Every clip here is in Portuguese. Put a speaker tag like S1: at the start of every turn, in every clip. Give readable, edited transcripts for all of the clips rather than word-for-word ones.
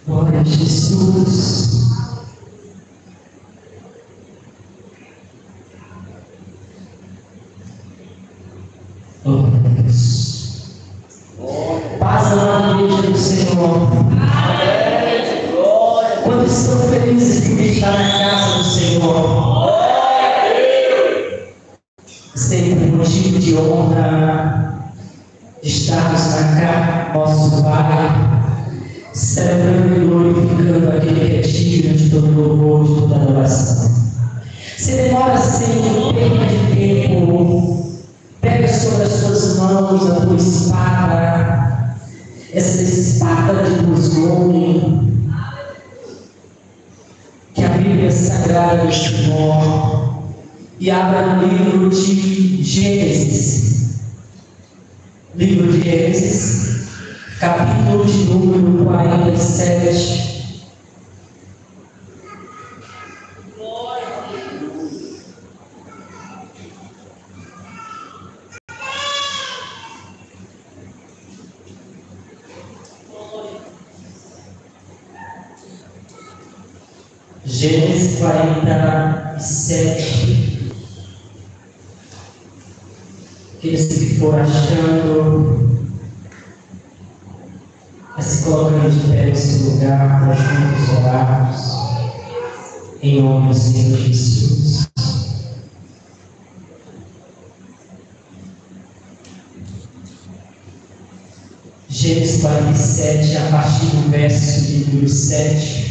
S1: Glória a Jesus. Glória a Deus. Paz na igreja do Senhor. Quando estão felizes por estar na casa do Senhor, sempre motivo de honra de estarmos na casa do nosso Pai, celebrando e glorificando aquele que é digno de todo louvor, de toda adoração. Se demora sem perda de tempo, pega sobre as suas mãos a tua espada, essa espada de luz nome, que a Bíblia Sagrada nos mostra, e abra no livro de Gênesis, capítulo de número 47. Gênesis 47. Aqueles que for achando, se colocando de pé nesse lugar, para juntos orarmos, em nome do Senhor Jesus. Gênesis 47, a partir do verso de número 7.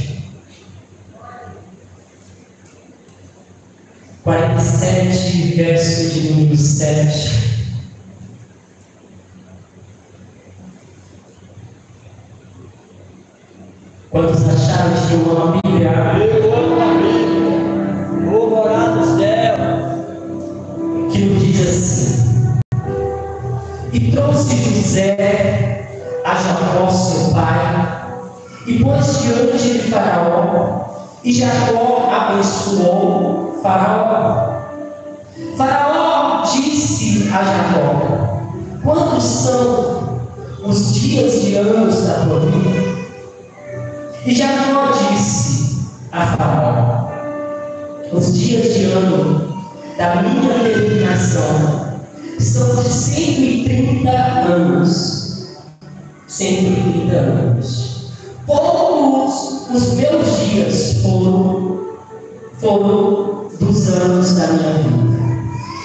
S1: 47, verso de número 7. Quantos acharam que eu amo a Bíblia?
S2: Eu amo a Bíblia. Vou morar no céu.
S1: Que nos diz assim: e trouxe José a Jacó, seu pai, e pôs diante de Faraó, e Jacó abençoou Faraó. Faraó disse a Jacó: quantos são os dias de anos da tua vida? E Jacó disse a Faraó: os dias de ano da minha peregrinação são de 130 anos. 130 anos. Poucos os meus dias foram dos anos da minha vida.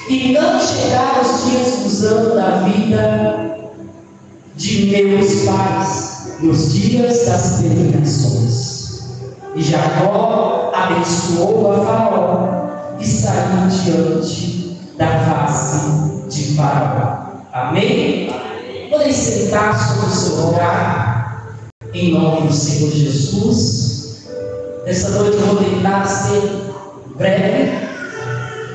S1: E não chegaram os dias dos anos da vida de meus pais, nos dias das peregrinações. E Jacó abençoou a Faraó e saiu diante da face de Faraó. Amém? Podem sentar sobre o seu lugar, em nome do Senhor Jesus. Nessa noite eu vou tentar ser breve,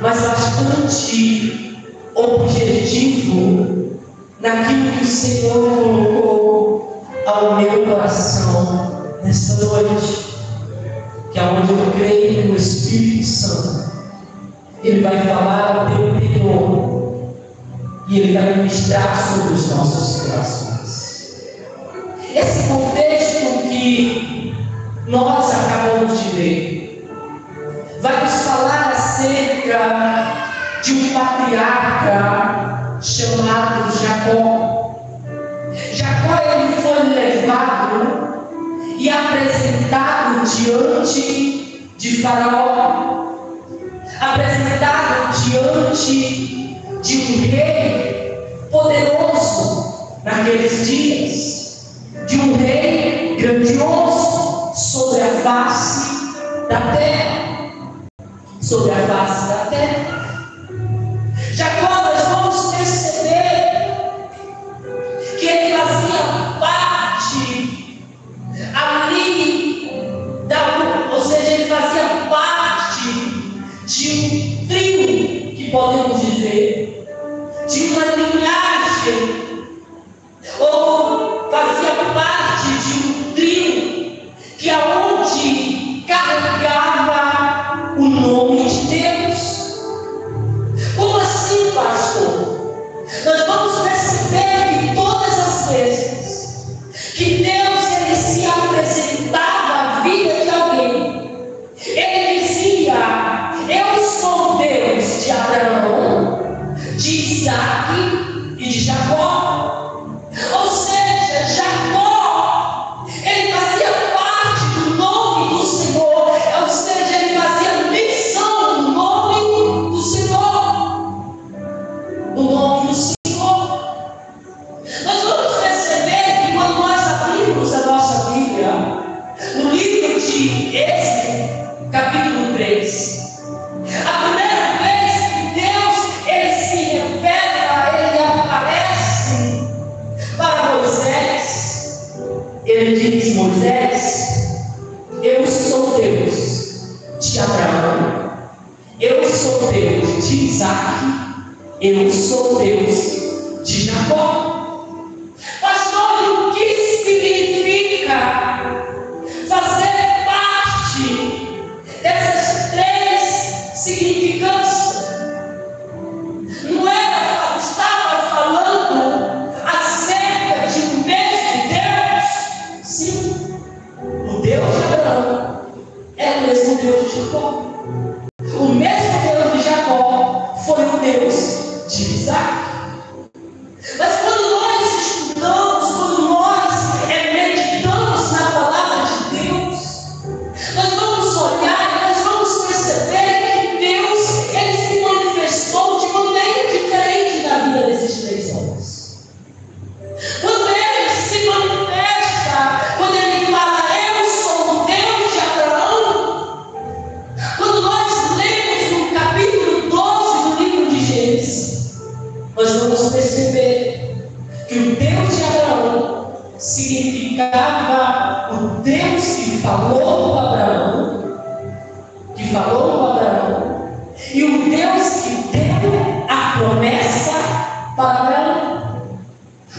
S1: mas bastante objetivo naquilo que o Senhor colocou ao meu coração nesta noite, que é onde eu creio que o Espírito Santo Ele vai falar ao teu interior e Ele vai ministrar sobre os nossos corações. Esse contexto que nós acabamos de ler vai nos falar acerca de um patriarca chamado Jacó. Jacó ele foi levado e apresentado diante de Faraó, apresentado diante de um rei poderoso naqueles dias, de um rei grandioso sobre a face da terra. Sobre a face da terra. Jacó, nós vamos perceber que ele fazia parte ali, ou seja, ele fazia parte de um trio, que podemos dizer, de uma linhagem, ou fazia parte de um trio que aonde carregava o nome de Deus. Como assim, pastor? Nós vamos perceber que todas as vezes que Deus ele se apresentava à vida de alguém, ele dizia: eu sou Deus de Abraão, de Isaac e de Jacó. Ou seja, Jacó, ele fazia parte do nome do Senhor, ou seja, ele fazia menção do nome do Senhor, do nome do Senhor. Nós vamos perceber que quando nós abrimos a nossa Bíblia, no livro de Êxodo, capítulo 3, a primeira vez que Deus ele se revela, ele aparece para Moisés, ele diz: Moisés, eu sou Deus de Abraão, eu sou Deus de Isaac, eu sou Deus de Jacó. Pastor, o que significa fazer parte dessas três significâncias? Não era, estava falando acerca de um mesmo Deus? Sim, o Deus de Abraão é o mesmo Deus de Jacó. O mesmo Deus de Jacó foi o Deus de Isaac. Mas quando nós estudamos, quando nós meditamos na palavra de Deus, nós vamos olhar e nós vamos perceber que Deus ele se manifestou de maneira diferente na vida desses três homens. Quando ele se manifesta, quando ele fala: eu sou o Deus de Abraão, quando nós lemos no capítulo 12 do livro de Gênesis, nós vamos perceber que o Deus de Abraão significava o Deus que falou com Abraão, e o Deus que deu a promessa para Abraão.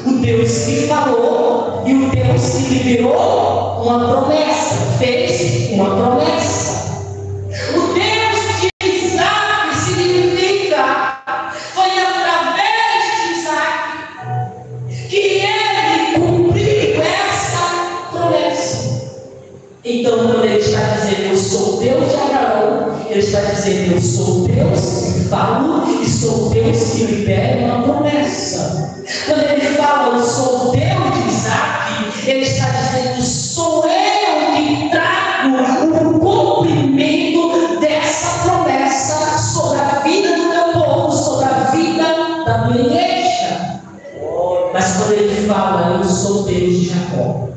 S1: O Deus que falou e o Deus que liberou uma promessa, fez uma promessa. O Deus de Isaac significa, foi através de Isaac que ele cumpriu essa promessa. Então, quando ele está dizendo: eu sou Deus de Abraão, ele está dizendo: eu sou Deus que falo e sou Deus que libera uma promessa. Quando ele fala: eu sou Deus de Isaac, ele está dizendo: sou eu que trago o cumprimento dessa promessa sobre a vida do meu povo, sobre a vida da minha igreja. Mas quando ele fala: eu sou Deus de Jacó,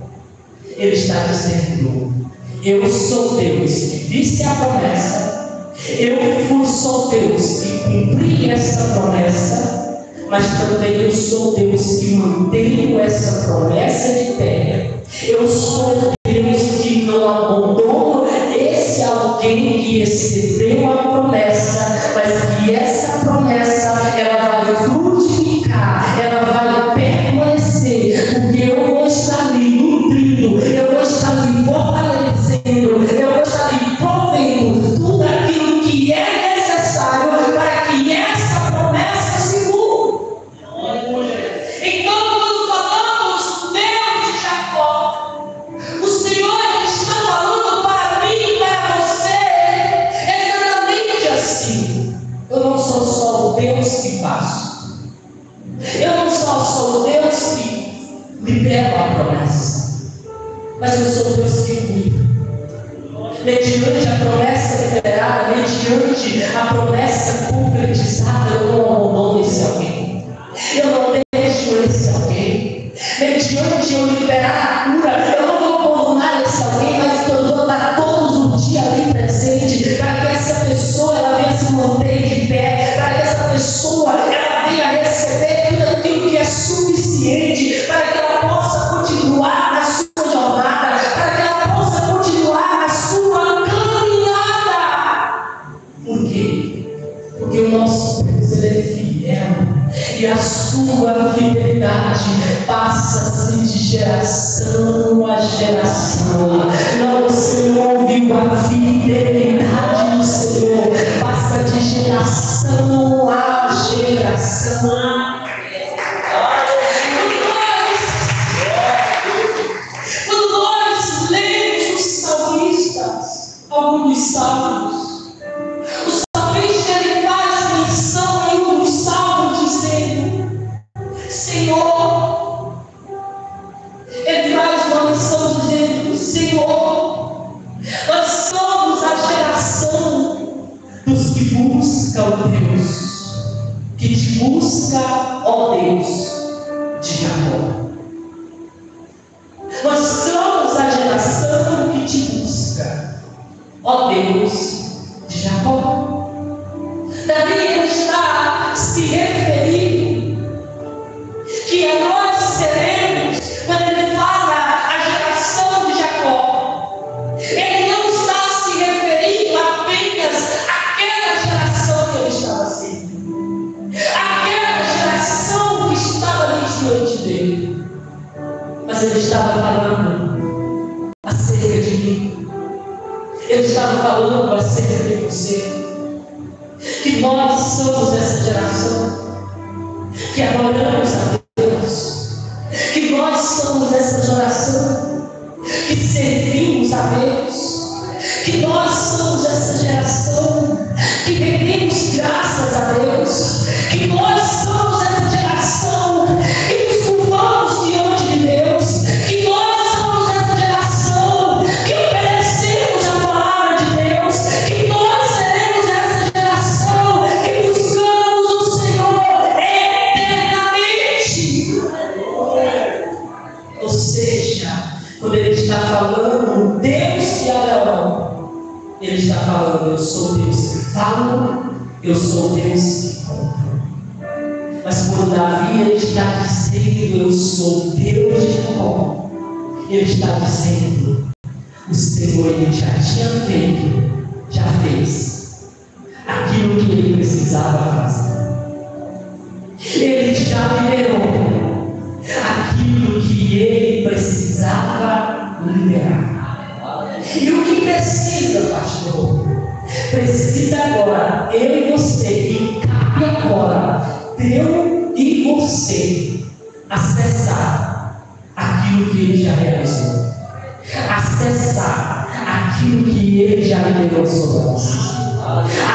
S1: ele está dizendo: eu sou Deus que disse a promessa, eu sou Deus que cumpri essa promessa, mas também eu sou Deus que mantenho essa promessa de terra. Eu sou Deus que não abandono esse alguém que recebeu a promessa, mas que essa promessa ela vai frutificar, ela vai permanecer, porque eu vou estar ali nutrindo, eu vou estar ali fortalecendo, eu vou estar ali provendo tudo aquilo que é necessário para que essa promessa se cumpra. Então, quando falamos do Deus de Jacó, o Senhor está falando para mim e para você exatamente assim: eu não sou só o Deus que faço, eu não sou o Deus que libera a promessa, mas eu sou o Deus que cuida. mediante a promessa liberada, mediante a promessa concretizada, eu não abandono esse alguém. Eu não deixo esse alguém. Mediante eu liberar a cura, eu não vou abandonar esse alguém, mas eu vou estar todos os dias ali presente, para que essa pessoa ela venha se manter de pé, para que essa pessoa ela venha receber tudo aquilo que é suficiente, para que ela possa continuar na sua jornada, para que ela possa continuar na sua caminhada. Por quê? Porque o nosso Deus ele é fiel. E a sua fidelidade passa-se de geração a geração. Não, o Senhor viu a fidelidade do Senhor, passa de geração a geração. Quando nós lemos os salmistas, alguns dos salmos, Senhor, ele traz uma missão dizendo: Senhor, nós somos a geração dos que buscam Deus, que te busca, ó Deus de Jacó. Nós somos a geração que te busca, ó Deus de Jacó. Davi está se referindo que nós seremos, quando ele fala a geração de Jacó, ele não está se referindo apenas àquela geração que ele estava servindo, àquela geração que estava ali diante dele, mas ele estava falando acerca de mim, ele estava falando acerca de você, que nós somos essa geração que adoramos a Deus, que nós somos essa geração que servimos a Deus, que nós somos essa geração que rendemos graças a Deus, que nós somos essa geração que nos curvamos diante de Deus, que nós somos essa geração que obedecemos a palavra de Deus, que nós seremos essa geração que buscamos o Senhor eternamente. Ou seja, quando ele está falando Deus de Abraão, ele está falando: eu sou Deus que falo, eu sou Deus que cumpro. Mas quando Davi ele está dizendo: eu sou Deus de Jacó, ele está dizendo: o Senhor ele já tinha feito, já fez aquilo que ele precisava fazer. Ele já liberou aquilo que ele precisava liberar. E o que precisa, pastor? Precisa agora, eu e você, e cabe agora, eu e você, acessar aquilo que ele já realizou, acessar aquilo que ele já liberou sobre nós,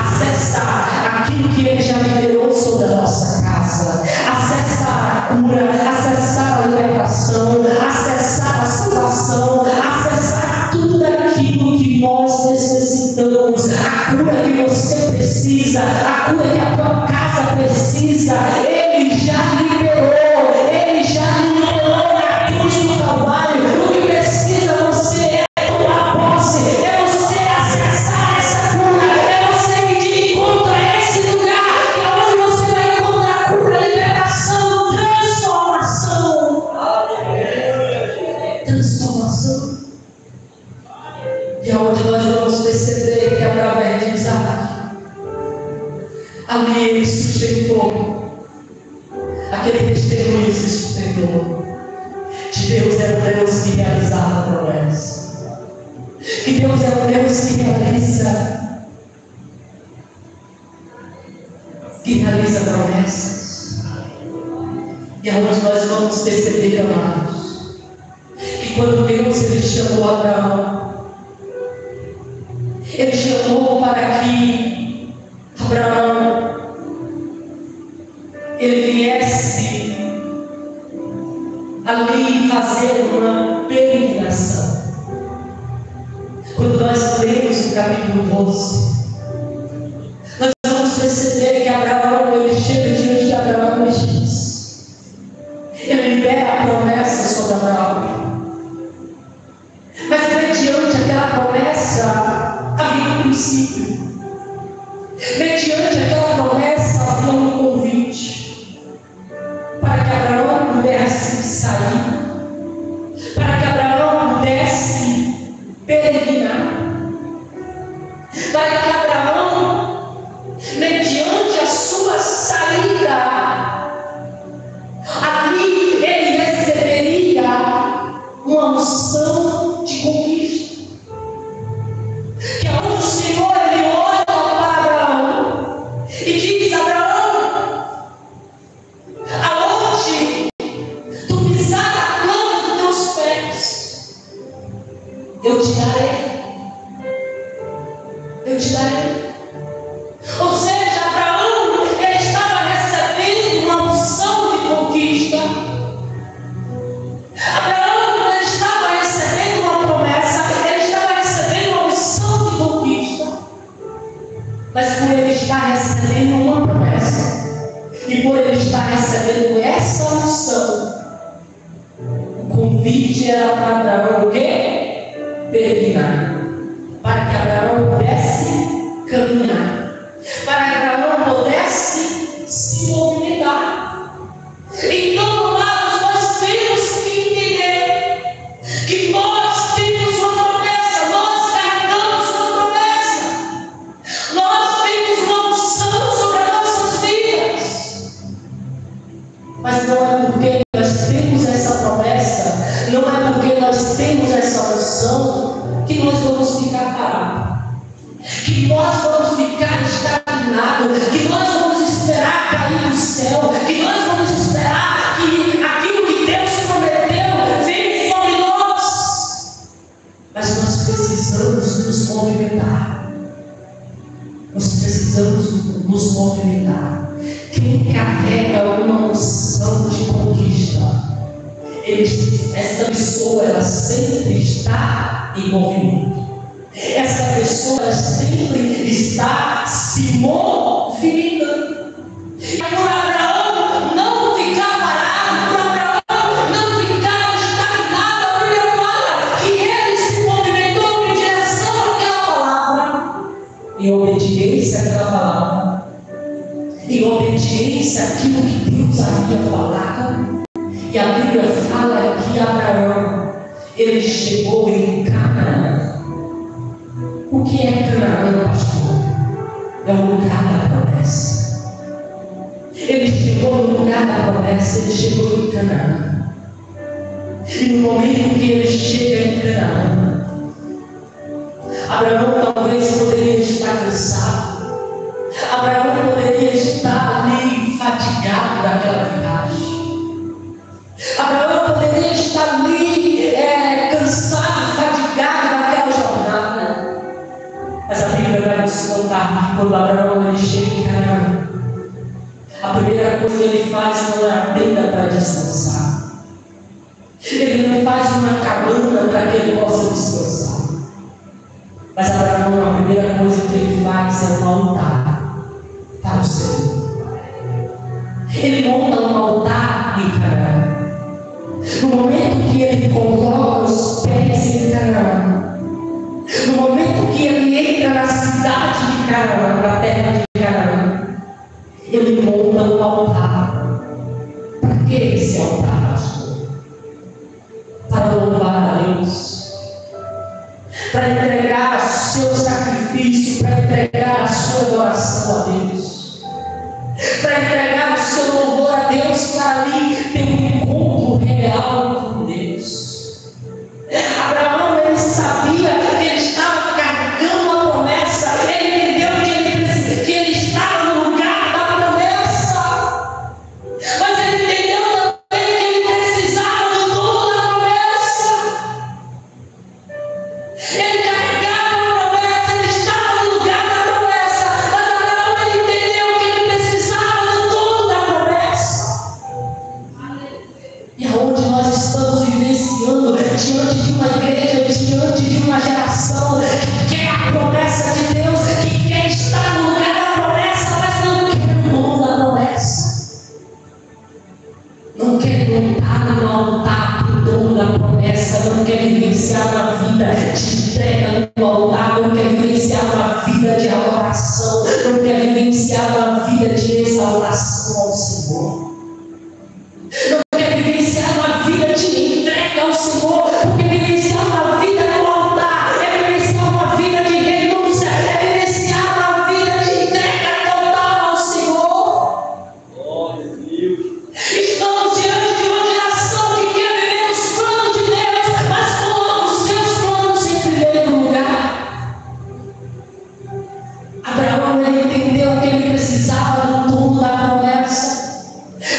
S1: acessar aquilo que ele já liberou sobre a nossa casa, acessar a cura, acessar a libertação, acessar a salvação, acessar tudo aquilo que nós necessitamos, a cura que você precisa, a cura que a tua casa precisa. Ele já liberou, ele já liberou na cruz do Calvário. O que precisa você é tomar posse, é você acessar essa cura, é você ir de encontro a esse lugar, que é onde você vai encontrar cura, libertação, transformação. Transformação. E aonde nós vamos perceber que através de Isaac, ali ele sustentou, aquele testemunho se sustentou. Que Deus é o Deus que realizava a promessa, que Deus é o Deus que realiza promessas. E aonde nós vamos perceber, amados, que quando Deus ele chamou Abraão, ele chamou para que Abraão ele viesse ali fazer uma peregrinação. Quando nós lemos 12, nós vamos perceber que Abraão, ele chega diante de Abraão e diz, ele libera a promessa sobre Abraão, mas mediante aquela promessa havia um princípio, mediante aquela promessa havia um convite, para que Abraão pudesse sair, para que Abraão pudesse peregrinar, para que Abraão, mediante a sua saída, ali ele receberia uma unção de conquista. Que aonde o Senhor ele olha para Abraão e diz: Abraão, aonde tu pisar a planta dos teus pés, eu te darei. Eu te darei. Ou seja, Abraão, ele estava recebendo uma unção de conquista. Abraão, ele estava recebendo uma promessa, ele estava recebendo uma unção de conquista. Mas por ele estar recebendo uma promessa, e por ele estar recebendo essa unção, o convite era para Abraão o quê? Peregrinar. Para que Abraão pudesse caminhar, para que Abraão pudesse se movimentar. Então, amados, nós temos que entender que nós temos uma promessa, nós carregamos uma promessa, nós temos uma unção sobre as nossas vidas. Mas não é porque nós temos essa promessa, não é porque nós temos essa unção, que nós vamos ficar parados, que nós vamos ficar estagnados, que nós vamos esperar cair do céu, que nós vamos esperar que aquilo que Deus prometeu venha sobre nós. Mas nós precisamos nos movimentar. Nós precisamos nos movimentar. Quem carrega uma unção de conquista, essa pessoa, ela sempre está em movimento. Essa pessoa, ela sempre está se movimentando. E por Abraão não ficar parado, por Abraão não ficar estagnado, a Bíblia fala que ele se movimentou em direção àquela palavra, em obediência àquela palavra, em obediência àquilo que Deus havia falado. E a Bíblia fala que Abraão, ele chegou em Canaã. O que é Canaã, pastor? É o lugar da promessa. Ele chegou no lugar da promessa, ele chegou em Canaã. E no momento que ele chega em Canaã, Abraão talvez poderia estar cansado. Abraão poderia estar ali fatigado daquela viagem. Abraão poderia estar ali cansado, fatigado daquela jornada. Mas a Bíblia vai nos contar que quando Abraão ele chega em Canaã, a primeira coisa que ele faz não é a tenda para descansar. Ele não faz uma cabana para que ele possa descansar. Mas Abraão, a primeira coisa que ele faz é um altar para o Senhor. Ele monta um altar em Canaã. No momento que ele coloca os pés em Canaã, no momento que ele entra na cidade de Canaã, na terra de Canaã, ele monta um altar. Para que esse altar, pastor? Para louvar a Deus, para entregar o seu sacrifício, para entregar a sua adoração a Deus, para entregar o seu louvor a Deus, para ali ter um encontro real com Deus. Abraão, ele sabia que ele estava carregando uma promessa, ele entendeu que ele estava no lugar da promessa, mas ele entendeu também que ele precisava do dono da promessa. Ele carregava a promessa, ele estava no lugar da promessa, mas Abraão ele entendeu que ele precisava do dono da promessa. adoração, não quer vivenciar uma vida de exaltação ao Senhor. Não quer vivenciar uma vida de entrega ao Senhor, porque vivenciar uma vida no altar é vivenciar uma vida de renúncia, é vivenciar uma vida de entrega total ao Senhor.
S2: Glória a Deus.
S1: Estamos diante de uma geração que quer viver os planos de Deus, mas coloca os seus planos em primeiro lugar. Abraão, ele entendeu que ele precisava do túmulo da promessa,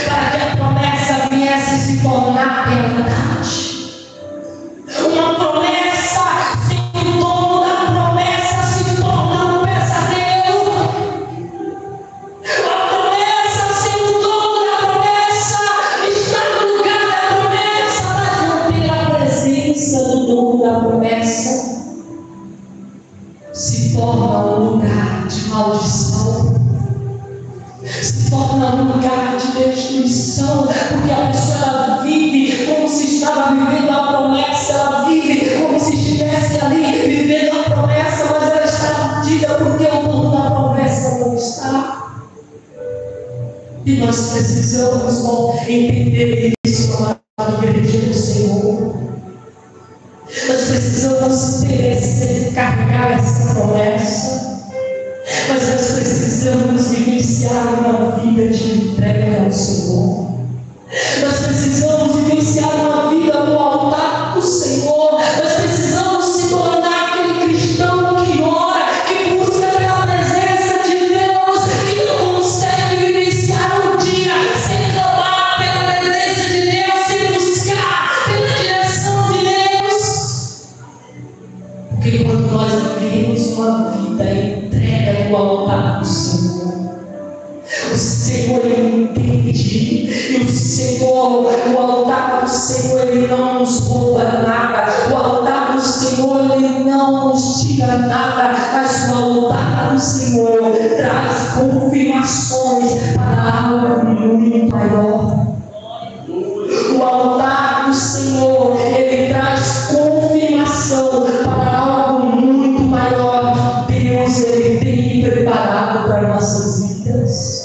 S1: para que a promessa viesse se tornar realidade. Uma promessa sem o dono da promessa se torna um pesadelo. Uma promessa sem o dono da promessa está no lugar da promessa, mas não tem a presença do dono da promessa. Se torna um lugar de maldição. Se torna um lugar de destruição, porque a pessoa ela vive como se estava vivendo a promessa, ela vive como se estivesse ali vivendo a promessa, mas ela está perdida porque o dono da promessa não está. E nós precisamos, irmão, entender isso na igreja do Senhor. Nós precisamos carregar essa promessa. Mas nós precisamos vivenciar uma vida de entrega ao Senhor. Nós precisamos vivenciar uma vida no altar do Senhor. Nós precisamos se tornar aquele cristão que ora, que busca pela presença de Deus, que não consegue vivenciar um dia sem clamar pela presença de Deus, sem buscar pela direção de Deus. Porque quando nós vivemos uma vida entrega no altar do Senhor, o Senhor ele entende, e o Senhor, o altar do Senhor ele não nos rouba nada, o altar do Senhor ele não nos tira nada, mas o altar do Senhor traz confirmações para algo muito maior. O altar do Senhor ele traz confirmação para algo muito maior. Deus ele tem preparado para nossas vidas.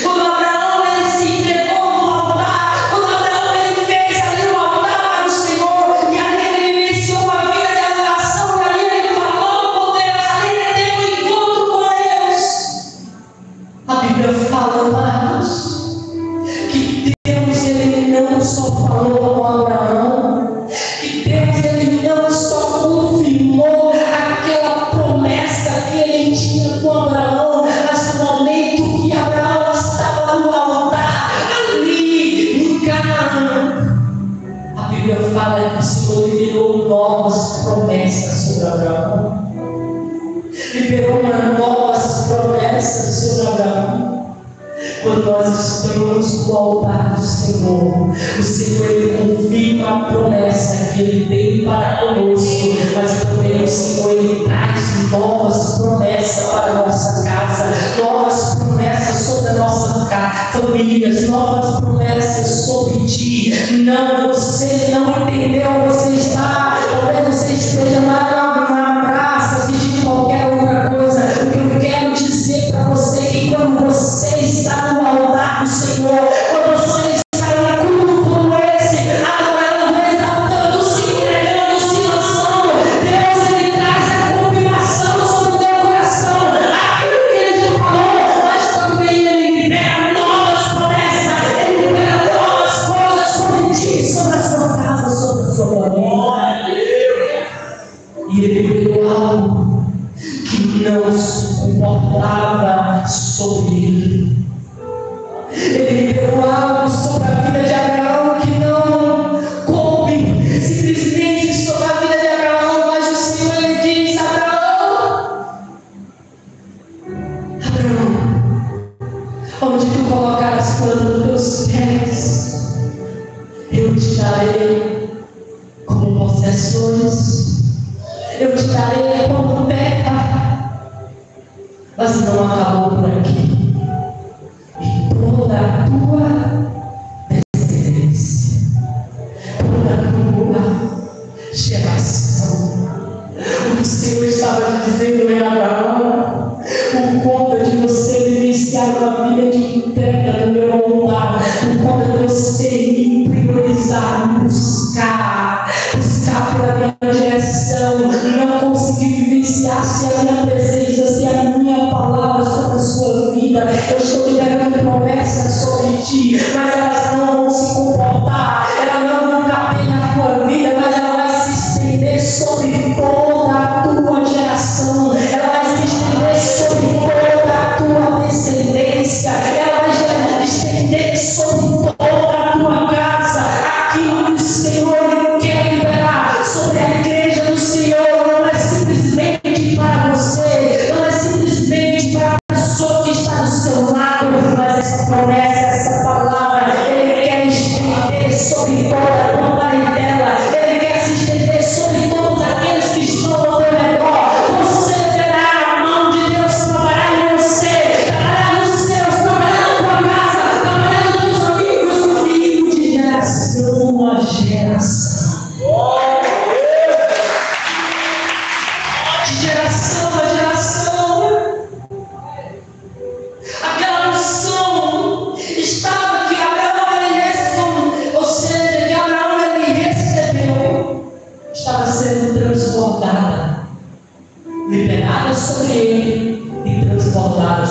S1: Quando Abraão ele se entregou no altar, quando Abraão ele fez ali o altar para o Senhor, e ali ele iniciou uma vida de adoração, e ali ele falou com Deus, ali ele teve um encontro com Deus. A Bíblia fala, amados, que Deus ele não só falou com Abraão, que Deus ele não só confirmou aquela promessa que ele tinha com Abraão, mas no momento que Abraão estava no altar, ali em Canaã, a Bíblia fala que o Senhor liberou novas promessas sobre Abraão. Liberou novas promessas sobre Abraão. Quando nós estamos no altar do Senhor, o Senhor ele confirma a promessa que ele tem para conosco, mas também o Senhor ele traz novas promessas para a nossa casa, novas promessas sobre a nossa família, novas promessas sobre ti. Não, você não entendeu, você está, talvez você esteja lá na praça, pedindo qualquer outra coisa. O que eu quero dizer para você é que quando você está no altar do Senhor, quando você está em um culto como esse, adorando, exaltando, se entregando, se lançando, Deus ele traz a confirmação sobre o teu coração, aquilo que ele te falou, mas também ele libera novas promessas, ele libera novas coisas sobre ti, sobre a sua casa, sobre a sua família. E ele liberou algo que não se comportava sobre ele. Ele liberou algo sobre a vida de Abraão que não coube simplesmente sobre a vida de Abraão, mas o Senhor ele diz: Abraão, onde tu colocar as plantas dos teus pés, eu te darei como possessões, eu te darei como terra. Mas não acabou por aqui. Toda a tua descendência, toda a tua geração. O que o Senhor estava dizendo em Abraão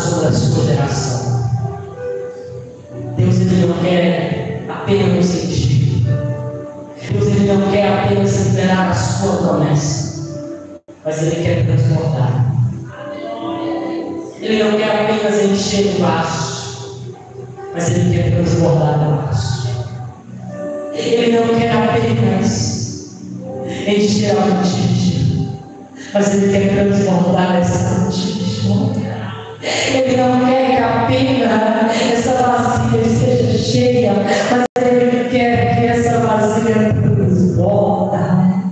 S1: sobre a sua geração. Deus, Ele não quer apenas nos sentir. Deus, Ele não quer apenas liberar a sua promessa, mas Ele quer transbordar. Ele não quer apenas encher o vaso, mas Ele quer transbordar o vaso. Ele não quer apenas encher a botija, mas Ele quer transbordar essa botija. Ele não quer que apenas essa vasilha esteja cheia, mas Ele quer que essa vasilha transborda.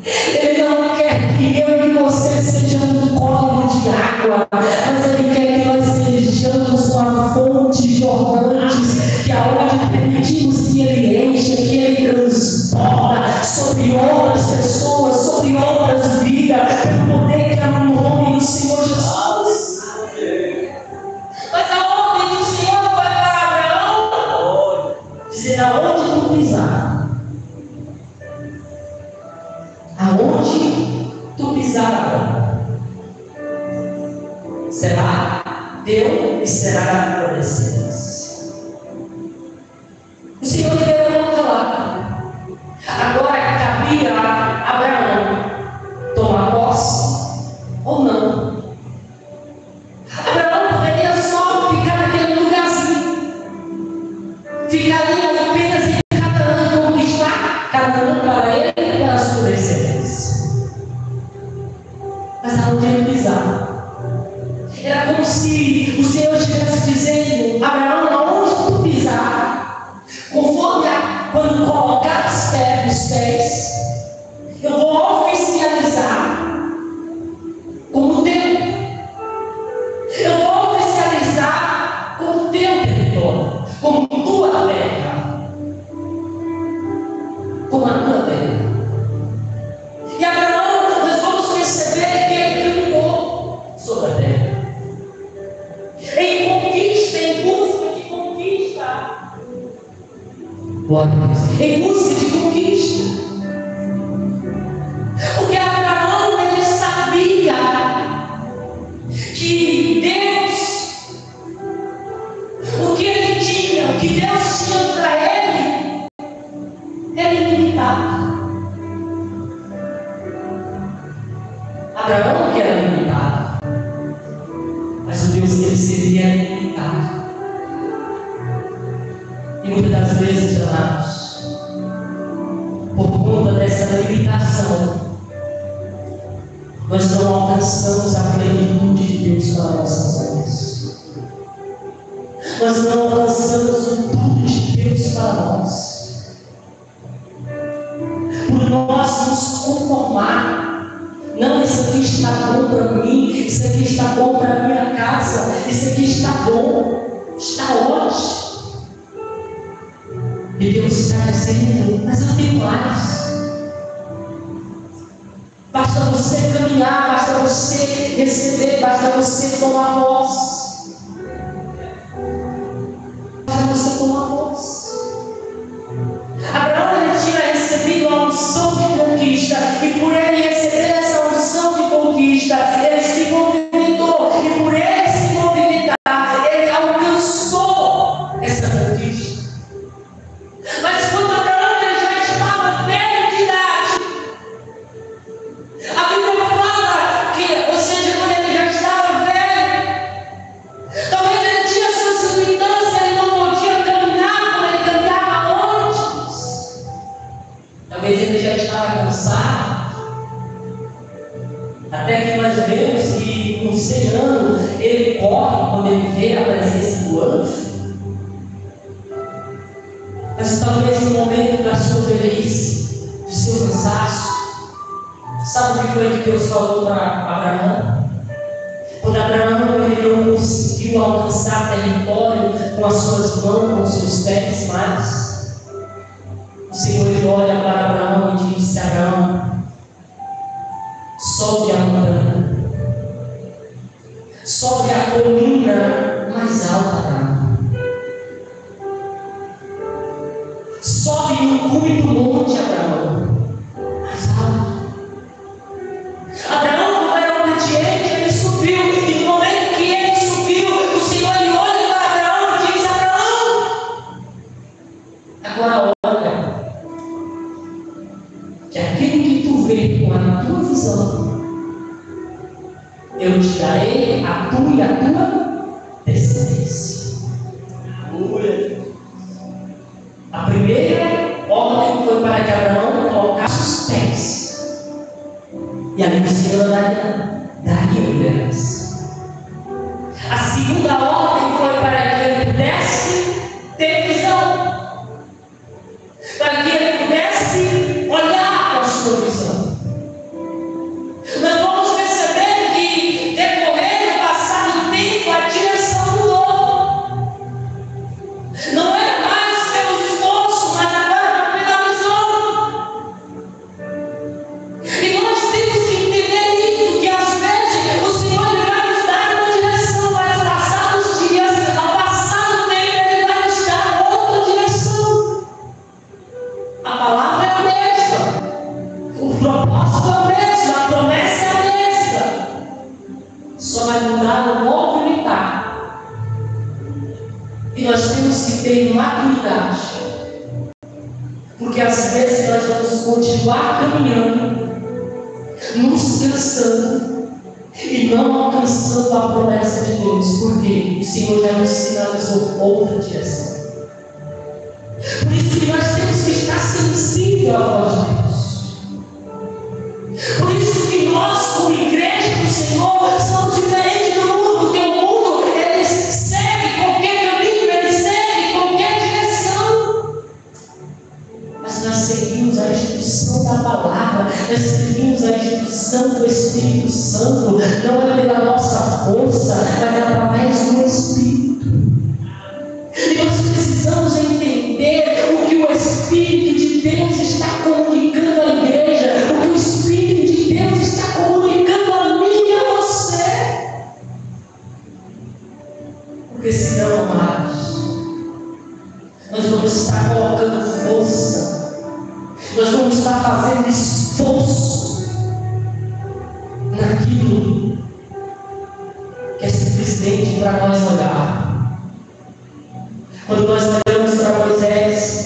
S1: Ele não quer que eu e você sejamos um colo de água, mas Ele quer que nós sejamos uma fonte jorrante, que aonde permitimos que Ele encha, que Ele transborda sobre outras pessoas, sobre outras vidas, pelo poder que há no nome do Senhor Jesus. Mas a ordem do Senhor foi para Abraão dizer: aonde tu pisar, aonde tu pisar, Abraão, será teu e será tua descendência. O Senhor liberou a palavra. Agora cabia a Abraão tomar posse ou não. Abraão poderia só ficar naquele lugarzinho, ficar ali apenas em Canaã, conquistar Canaã para ele e para a sua descendência. Mas aonde ele pisar, era como se o Senhor estivesse dizendo: Abraão, aonde tu pisar, conforme quando colocar os pés, eu vou oficializar como teu. Eu vou oficializar como teu território, como tua terra, como a tua terra. E Abraão, nós vamos perceber que ele ficou sobre a terra. Em conquista, em busca de conquista. Em busca de conquista. Porque Abraão, ele sabia que Deus, o que ele tinha, o que Deus tinha para ele, era ilimitado. Abraão que era limitado, mas o Deus dele seria ilimitado. E muitas das vezes, amados, por conta dessa limitação, nós não alcançamos a plenitude de Deus para nossas vidas. Nós não alcançamos o tudo de Deus para nós. Por nós nos conformar. Não, isso aqui está bom para mim, isso aqui está bom para a minha casa, isso aqui está bom, está ótimo. E Deus está dizendo: mas eu tenho mais. Basta você caminhar, basta você receber, basta você tomar posse. Basta você tomar posse. Abraão, ele tinha recebido a unção de conquista, e por ele receber essa unção de conquista, ele se movimentou, e por ele se movimentar, ele alcançou essa conquista. Mas quando Abraão já estava velho de idade, a Bíblia fala que, ou seja, quando ele já estava velho, talvez ele tinha suas limitanças, ele não podia caminhar como ele caminhava antes. Talvez ele já estava cansado. Até que nós vemos que com 100 anos ele corre quando ele vê a presença do anjo. Mas talvez no momento da sua velhice, do seu cansaço, sabe o que foi que Deus falou para Abraão? Quando Abraão ele não conseguiu alcançar território com as suas mãos, com os seus pés, mas o Senhor ele olha para Abraão e diz: Abraão, sobe a montanha, sobe a colina mais alta, Abraão. Sobe no cume do monte, Abraão, mais alto. Abraão, como era obediente, ele subiu, e no momento que ele subiu, o Senhor a tua e a tua descendência. A primeira ordem foi para que Abraão colocasse os pés, e ali o Senhor daria herança. A segunda ordem foi para que ele pudesse ter visão, para que ele pudesse olhar para a sua visão. Nós vamos perceber que, decorrer do passado tempo, a direção mudou. Não era mais pelo esforço, mas agora pela visão. E nós temos que entender isso, que às vezes o Senhor vai nos dar uma direção, mas passados os dias, ao passar o tempo, Ele vai nos dar outra direção. A palavra é a mesma, o propósito é o mesmo, a promessa é a mesma. Só vai mudar o modo de estar. E nós temos que ter maturidade, porque às vezes nós vamos continuar caminhando, nos cansando e não alcançando a promessa de Deus, porque o Senhor já nos sinalizou outra direção. Por isso que nós temos que estar sensíveis à voz de Deus. Por isso que nós, como igreja do Senhor, somos diferentes do mundo, porque o mundo, ele segue qualquer caminho, ele segue qualquer direção. Mas nós seguimos a instrução da palavra, nós seguimos a instrução do Espírito Santo, não é pela nossa força, mas é através do Espírito. E nós precisamos entender o que o Espírito de Deus está comunicando à igreja, o que o Espírito de Deus está comunicando a mim e a você. Porque senão, amados, nós vamos estar colocando força, nós vamos estar fazendo esforço naquilo que é simplesmente para nós olhar. Quando nós olhamos para Moisés,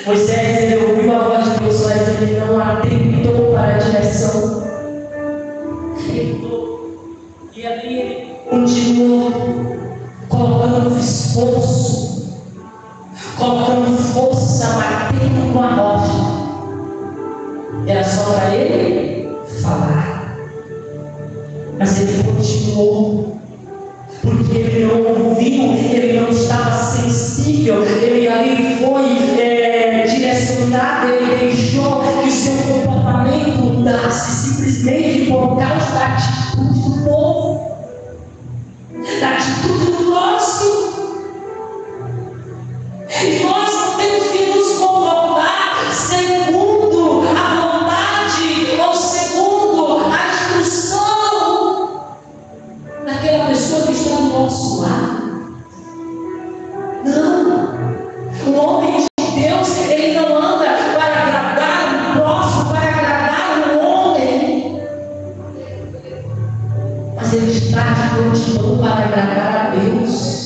S1: ele ouviu a voz de Deus, mas ele não atentou para a direção. E ali ele continuou colocando esforço, colocando força, batendo com a rocha. Era só para ele falar. Mas ele continuou, porque ele não ouviu, ele não estava sensível, ele ali foi direcionado, ele deixou que o seu comportamento mudasse simplesmente por causa da atitude do povo, da atitude do próximo. E nós não temos que nos comportar segundo a vontade ou segundo a instrução daquela pessoa que está do nosso lado. Não. O homem de Deus, ele não anda para agradar o próximo, para agradar o homem, mas ele está de prontidão para agradar a Deus.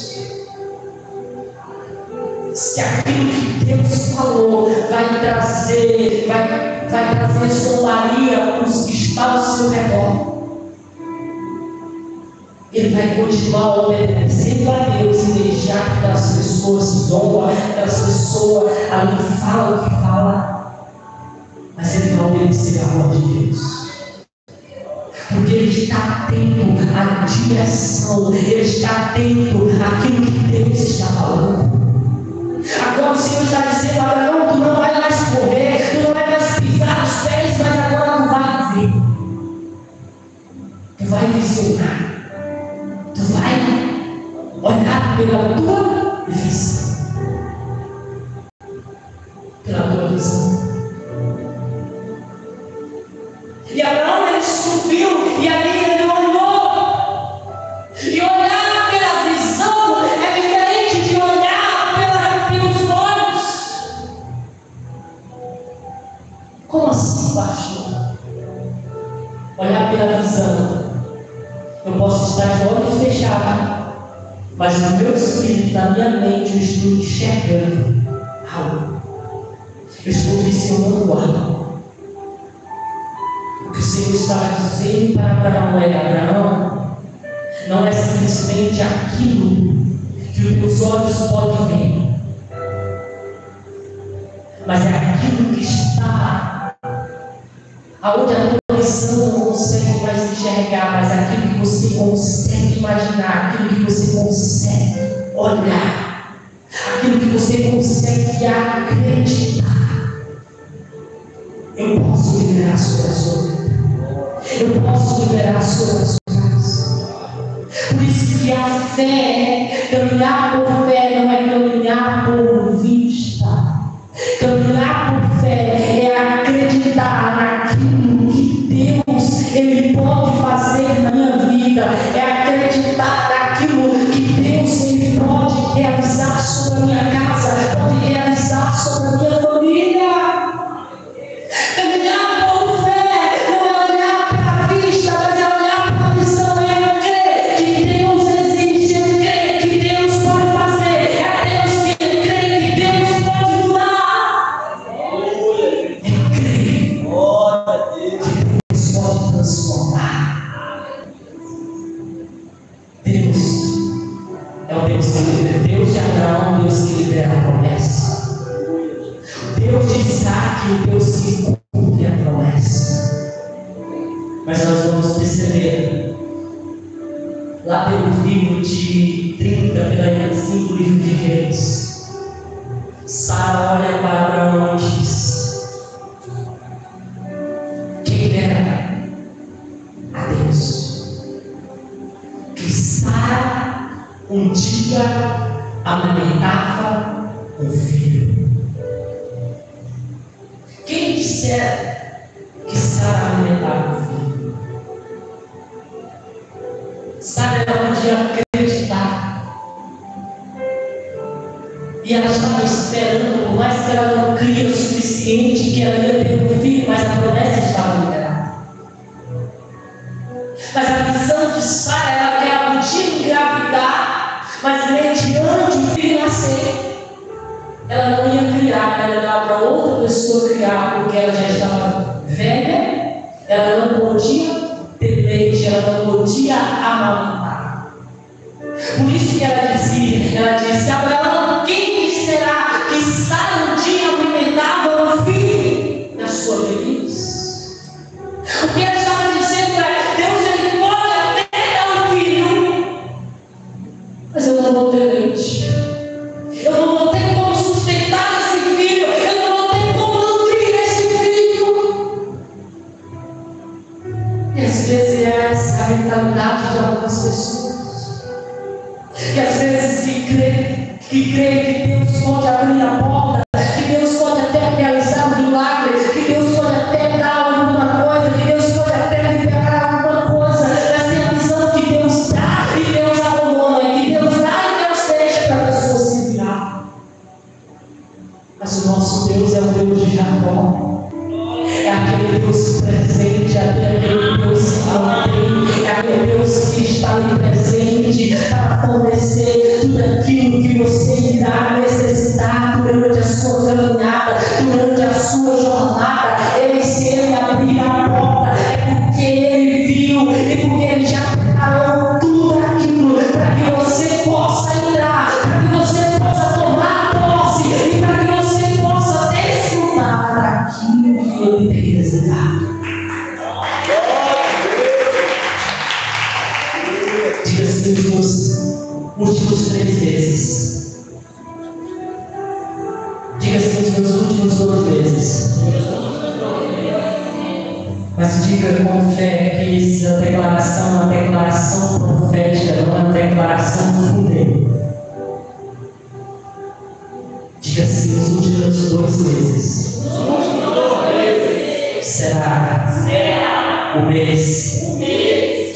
S1: Se aquilo que Deus falou vai trazer zombaria para os que estão ao seu redor, ele vai continuar obedecendo a Deus e deixar que aquelas pessoas zombam, aquelas pessoas ali falam o que falam, mas ele vai obedecer a voz de Deus. Porque ele está atento à direção, ele está atento àquilo que Deus está falando. Agora o Senhor está dizendo: Abraão, tu não vai mais correr, tu não vai mais pisar os pés, mas agora tu vai ver, tu vai visionar, tu vai olhar pela tua visão, pela tua visão. E Abraão, ele subiu e ali ele olhou, e olhar pela visão é diferente de olhar pelos olhos. Como assim, pastor? Olhar pela visão, eu posso estar de olhos fechados, mas no meu espírito, na minha mente, eu estou enxergando algo, eu estou visionando algo. O que o Senhor estava dizendo para Abraão é: Abraão, simplesmente aquilo que os teus olhos podem ver, mas é aquilo que está aonde a tua visão não consegue mais enxergar, mas é aquilo que você consegue imaginar, aquilo que você consegue olhar, aquilo que você consegue acreditar. Eu posso liberar sobre a sua vida. Eu posso liberar sobre a sua casa. Por isso que a fé, caminhar por fé não é caminhar por vista. Caminhar por fé é acreditar naquilo que Deus Ele pode fazer na minha vida. É acreditar naquilo que Deus Ele pode realizar sobre a minha casa, pode realizar sobre a minha família. Caminhar por fé não é olhar para a vista, mas é olhar para a visão. É crer que Deus existe, é crer que Deus pode fazer, é Deus que crê que Deus pode mudar. É crer que Deus pode transformar. Deus é o Deus que libera. Deus de Abraão, Deus que libera a promessa. Deus de Isaac, o Deus que cumpre a promessa. Mas nós vamos perceber, lá pelo livro de 30, pela 5 livro de Reis, Sara olha para Abraão e diz: quem era a Deus que Sara um dia amamentava um filho. Quem disser que Sara alimentava o filho? Sara não podia acreditar. E ela estava esperando, por mais que ela não cria o suficiente, que ela ia ter um filho, mas a promessa estava liberada. Mas a visão de Sara era que ela podia engravidar, mas mediante o filho nascer, ela não ia criar, ela ia dar para outra pessoa criar, porque ela já estava velha, ela não podia ter leite, ela não podia amamentar. Por isso que ela disse: Abraão, quem será que Sara um dia alimentava um filho na sua velhice? O que ela estava dizendo é: Deus Ele pode até dar um filho, mas eu não vou ter leite, eu não vou ter como sustentar esse filho, eu não vou ter como nutrir esse filho. E às vezes é essa a mentalidade de algumas pessoas, que às vezes que crê que Deus pode abrir a porta, que Deus pode até realizar um milagre, que Deus pode até dar alguma coisa, que Deus pode até liberar alguma coisa, mas tem a visão que Deus dá e Deus abandona, que Deus dá e Deus deixa para a pessoa se virar. Mas o nosso Deus é o Deus de Jacó. É aquele Deus presente, é aquele Deus que mantém, é aquele Deus que está ali presente para fornecer tudo aquilo que você irá necessitar durante a sua caminhada, durante a sua jornada. Se Ele abrir a porta, é porque Ele viu e porque Ele já preparou tudo aquilo para que você possa entrar, para que você possa tomar posse e para que você possa desfrutar daquilo que Ele tem reservado. Diga assim os últimos 3 meses. Diga assim os últimos 2 meses. Mas diga com fé que essa declaração é uma declaração profética, não é uma declaração fundê. Diga assim os últimos 2 meses. Será o mês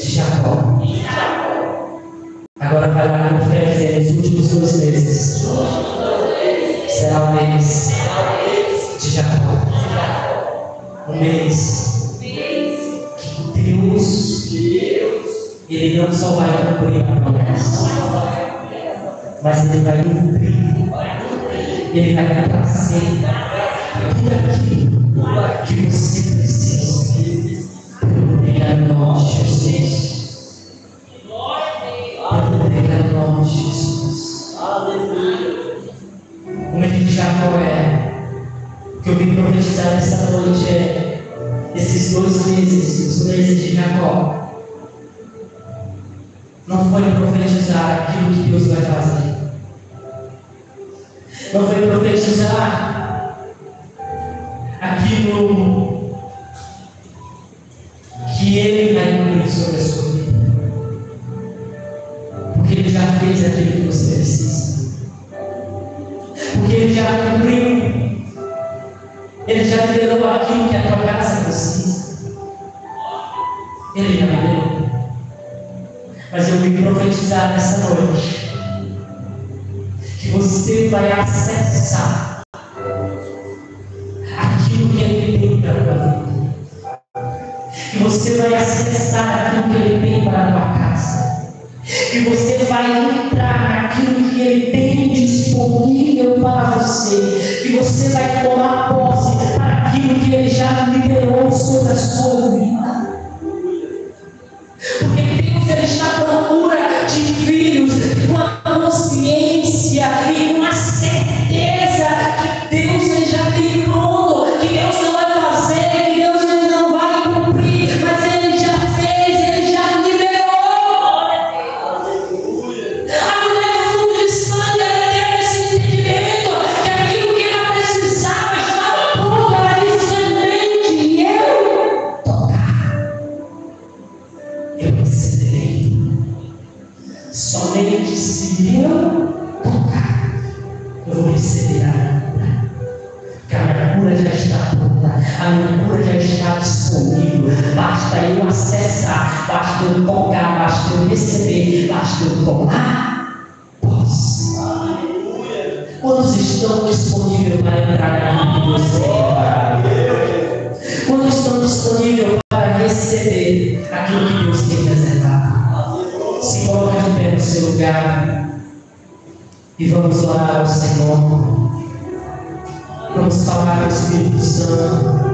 S1: de Jacó. Agora vai lá com fé os últimos 2 meses. Será o mês de Jacó. O mês que Deus, Ele não só vai cumprir a promessa, mas Ele vai cumprir, Ele vai trazer tudo aquilo que você precisa. Em nome de Jesus. de Jesus.
S2: Aleluia.
S1: O medo de Jacó o que eu vim profetizar essa noite esses 2 meses, os meses de Jacó. Não foi profetizar aquilo que Deus vai fazer. Não foi profetizar aquilo que Ele vai cumprir sobre a sua vida. Porque Ele já fez aquilo que você precisa. Porque Ele já cumpriu. Ele já liberou aquilo que a tua casa precisa. Ele já liberou. Mas eu vim profetizar nessa noite que você vai acessar aquilo que Ele tem para a tua vida. Que você vai acessar aquilo que Ele tem para a tua casa. Que você vai entrar naquilo que Ele tem disponível para você. Que você vai tomar posse para aquilo que Ele já liberou sobre a sua vida. Porque Deus Ele está à procura de filhos com a consciência e com a certeza que Deus Ele já tem pronto, que Deus não vai fazer, que Deus Ele não vai cumprir, mas Ele já fez, Ele já liberou. A mulher do fundo de sangue, ela teve esse entendimento que aquilo que ela precisava estava pronto, ela disse: somente eu tocar, eu receberei. Somente se eu tocar, eu vou receber a cura. Porque a minha cura já está pronta, a minha cura já está disponível. Basta eu acessar, basta eu tocar, basta eu receber, basta eu tomar posse. Quantos estão disponíveis para entrar naquilo que Deus tem preparado? Quantos estão disponíveis para receber aquilo que Deus tem reservado? Se coloca de pé no seu lugar e vamos orar ao Senhor. Vamos falar ao Espírito Santo.